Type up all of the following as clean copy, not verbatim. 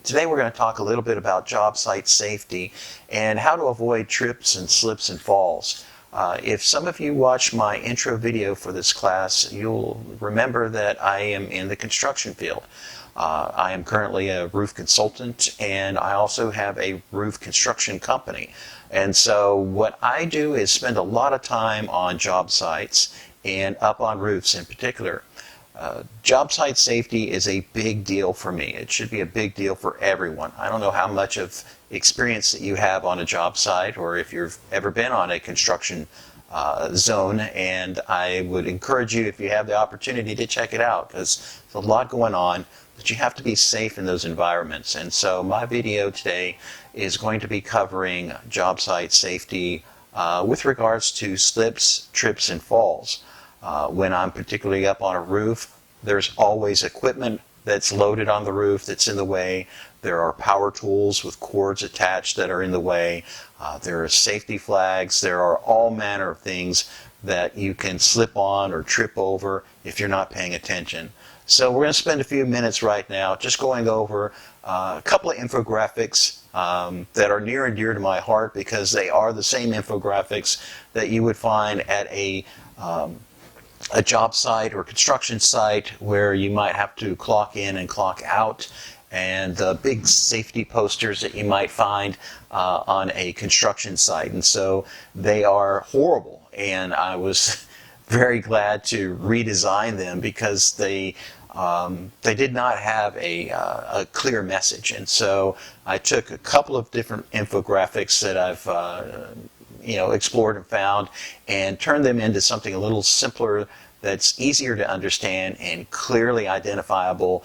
Today we're going to talk a little bit about job site safety and how to avoid trips and slips and falls. If some of you watched my intro video for this class, you'll remember that I am in the construction field. I am currently a roof consultant, and I also have a roof construction company. And so what I do is spend a lot of time on job sites and up on roofs in particular. Job site safety is a big deal for me. It should be a big deal for everyone. I don't know how much of experience that you have on a job site or if you've ever been on a construction zone, and I would encourage you, if you have the opportunity, to check it out because there's a lot going on, but you have to be safe in those environments. And so my video today is going to be covering job site safety with regards to slips, trips, and falls. When I'm particularly up on a roof, there's always equipment that's loaded on the roof that's in the way. There are power tools with cords attached that are in the way. There are safety flags. There are all manner of things that you can slip on or trip over if you're not paying attention. So we're going to spend a few minutes right now just going over a couple of infographics that are near and dear to my heart because they are the same infographics that you would find at a job site or construction site where you might have to clock in and clock out, and the big safety posters that you might find on a construction site. And so they are horrible, and I was very glad to redesign them because they did not have a clear message. And so I took a couple of different infographics that I've explored and found, and turned them into something a little simpler that's easier to understand and clearly identifiable,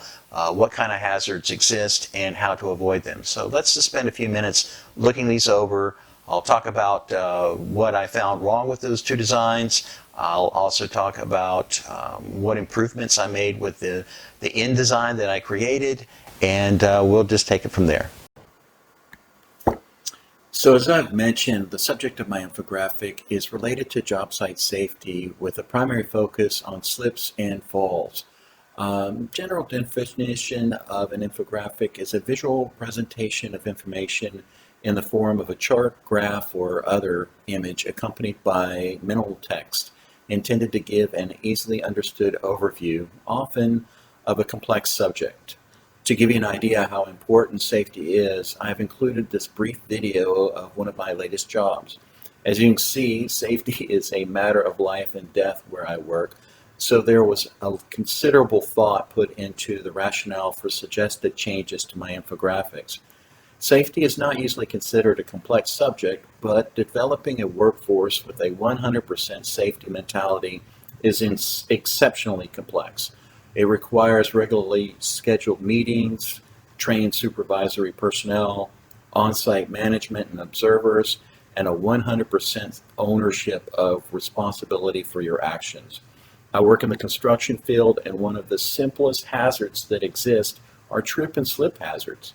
what kind of hazards exist and how to avoid them. So let's just spend a few minutes looking these over. I'll talk about what I found wrong with those two designs. I'll also talk about what improvements I made with the end design that I created, and we'll just take it from there. So as I've mentioned, the subject of my infographic is related to job site safety with a primary focus on slips and falls. General definition of an infographic is a visual presentation of information in the form of a chart, graph, or other image accompanied by mental text intended to give an easily understood overview, often of a complex subject. To give you an idea how important safety is, I have included this brief video of one of my latest jobs. As you can see, safety is a matter of life and death where I work, so there was a considerable thought put into the rationale for suggested changes to my infographics. Safety is not usually considered a complex subject, but developing a workforce with a 100% safety mentality is exceptionally complex. It requires regularly scheduled meetings, trained supervisory personnel, on-site management and observers, and a 100% ownership of responsibility for your actions. I work in the construction field, and one of the simplest hazards that exist are trip and slip hazards.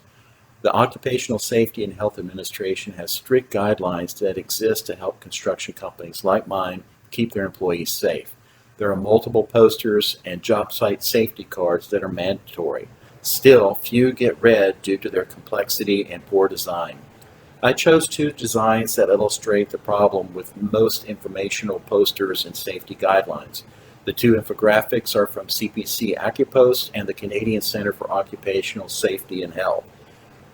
The Occupational Safety and Health Administration has strict guidelines that exist to help construction companies like mine keep their employees safe. There are multiple posters and job site safety cards that are mandatory. Still, few get read due to their complexity and poor design. I chose two designs that illustrate the problem with most informational posters and safety guidelines. The two infographics are from CPC AccuPost and the Canadian Centre for Occupational Safety and Health.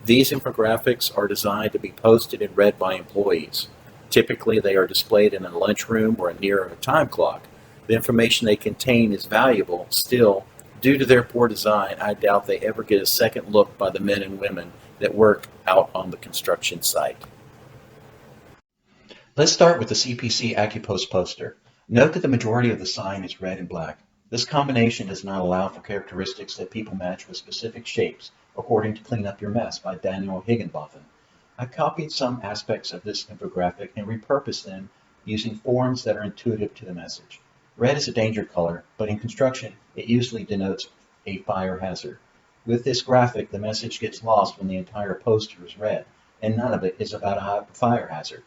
These infographics are designed to be posted and read by employees. Typically, they are displayed in a lunchroom or near a time clock. The information they contain is valuable. Still, due to their poor design, I doubt they ever get a second look by the men and women that work out on the construction site. Let's start with the CPC AccuPost poster. Note that the majority of the sign is red and black. This combination does not allow for characteristics that people match with specific shapes, according to Clean Up Your Mess by Daniel Higginbotham. I copied some aspects of this infographic and repurposed them using forms that are intuitive to the message. Red is a danger color, but in construction, it usually denotes a fire hazard. With this graphic, the message gets lost when the entire poster is red, and none of it is about a fire hazard.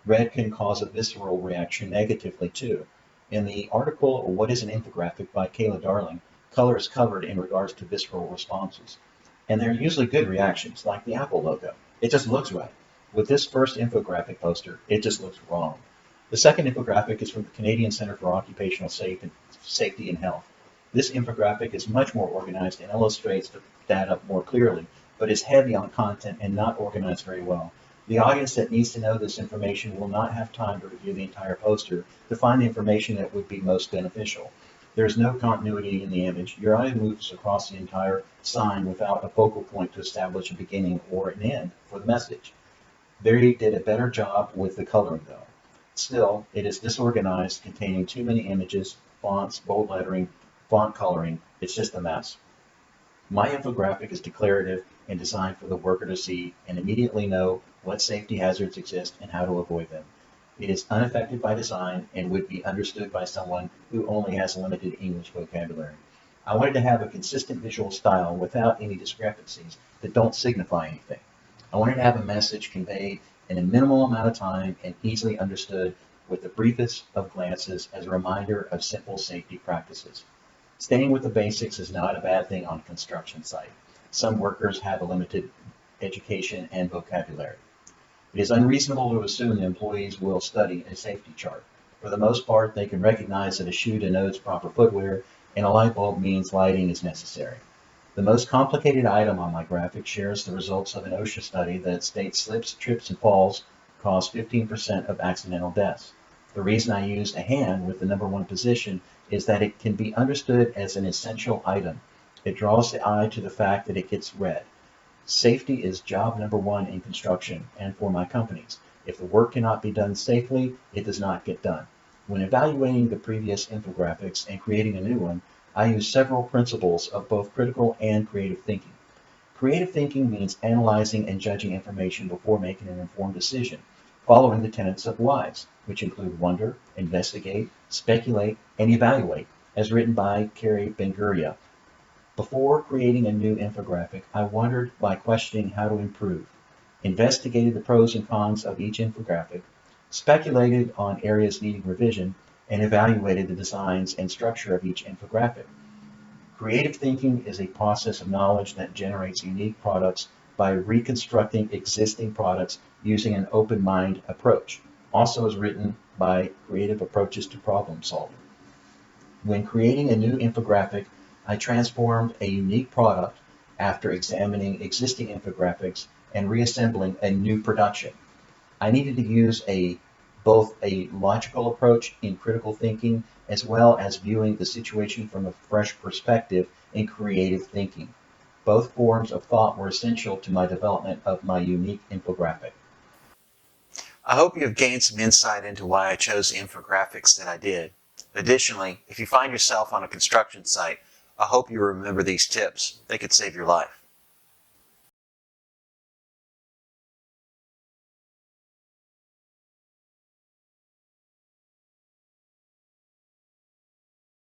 Red can cause a visceral reaction negatively too. In the article, What is an Infographic by Kayla Darling, color is covered in regards to visceral responses. And they're usually good reactions, like the Apple logo. It just looks right. With this first infographic poster, it just looks wrong. The second infographic is from the Canadian Center for Occupational Safety and Health. This infographic is much more organized and illustrates the data more clearly, but is heavy on content and not organized very well. The audience that needs to know this information will not have time to review the entire poster to find the information that would be most beneficial. There is no continuity in the image. Your eye moves across the entire sign without a focal point to establish a beginning or an end for the message. They did a better job with the coloring though. Still, it is disorganized, containing too many images, fonts, bold lettering, font coloring. It's just a mess. My infographic is declarative and designed for the worker to see and immediately know what safety hazards exist and how to avoid them. It is unaffected by design and would be understood by someone who only has limited English vocabulary. I wanted to have a consistent visual style without any discrepancies that don't signify anything. I wanted to have a message conveyed in a minimal amount of time and easily understood with the briefest of glances as a reminder of simple safety practices. Staying with the basics is not a bad thing on a construction site. Some workers have a limited education and vocabulary. It is unreasonable to assume that employees will study a safety chart. For the most part, they can recognize that a shoe denotes proper footwear and a light bulb means lighting is necessary. The most complicated item on my graphic shares the results of an OSHA study that states slips, trips, and falls cause 15% of accidental deaths. The reason I used a hand with the number one position is that it can be understood as an essential item. It draws the eye to the fact that it gets read. Safety is job number one in construction and for my companies. If the work cannot be done safely, it does not get done. When evaluating the previous infographics and creating a new one, I use several principles of both critical and creative thinking. Creative thinking means analyzing and judging information before making an informed decision, following the tenets of WISE, which include wonder, investigate, speculate, and evaluate, as written by Carrie Ben-Guria. Before creating a new infographic, I wondered by questioning how to improve, investigated the pros and cons of each infographic, speculated on areas needing revision, and evaluated the designs and structure of each infographic. Creative thinking is a process of knowledge that generates unique products by reconstructing existing products using an open mind approach. Also is written by Creative Approaches to Problem Solving. When creating a new infographic, I transformed a unique product after examining existing infographics and reassembling a new production. I needed to use both a logical approach in critical thinking as well as viewing the situation from a fresh perspective in creative thinking. Both forms of thought were essential to my development of my unique infographic. I hope you have gained some insight into why I chose the infographics that I did. Additionally, if you find yourself on a construction site, I hope you remember these tips. They could save your life.